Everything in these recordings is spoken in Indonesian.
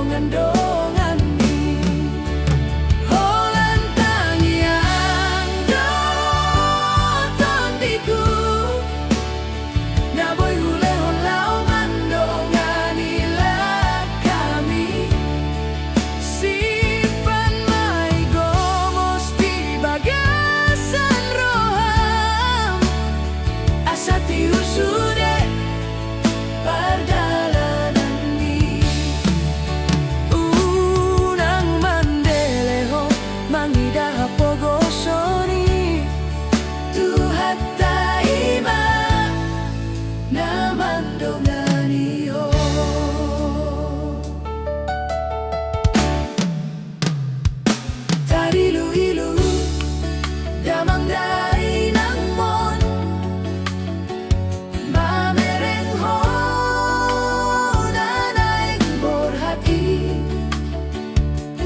dongan-dongan ni Holan tangiang doton diku Naboy hule holau mandongan ilah kami Simpan mai gomos di bagasan roham Asati usude perjalanan ni Unang mandeleho mangidah pogosoni Tuhat taima naman dongani Tarilu-ilu damang dai ng mon Mamereng ho nanay borhati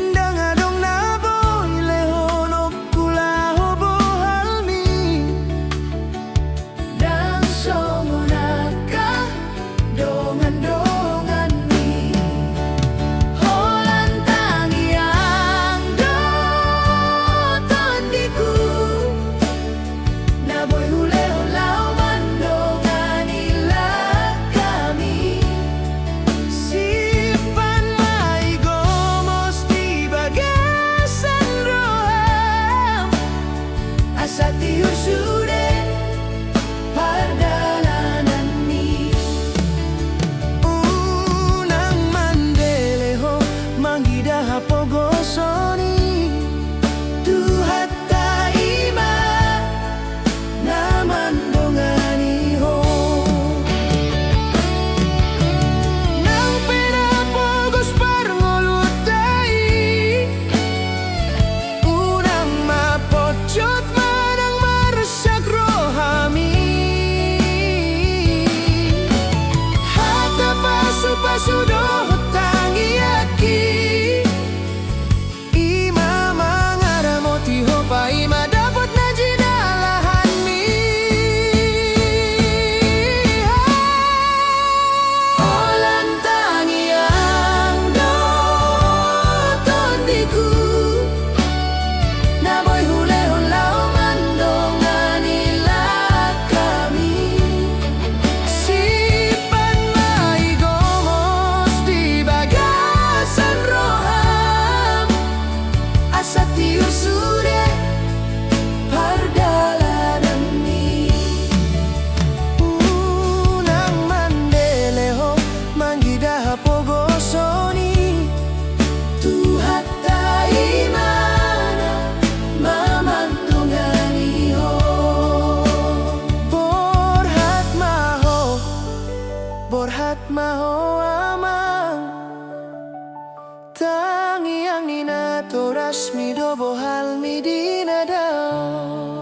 Dangadong naboy lehon o kulaho bohalmi Nang songonaka dongan-dongan ni Holan tangiang doton diku Naboy hule holau mandongan ilah kami Simpan mai gomos di bagasan roham Asati usude perjalanan ni Unang mandeleho mangidah pogosoni Tuhat taima naman dongani Nang pinapogos parngolutai Unang mapochot manang marsak rohami Hata pasu-pasu dohot tangiaki Ima mangaramoti hopa ima dapat na jinalahan mi Holan tangiang doton diku Naboy hule holau mandongan ilah kami Simpan mai gomos di Bagasan roham Asati usude perjalanan ni Unang mandeleho mangidah pogosoni Tuhat taimana mamandungani Borhat maho amang Tangiang nina toras mi do bohal mi dinadaw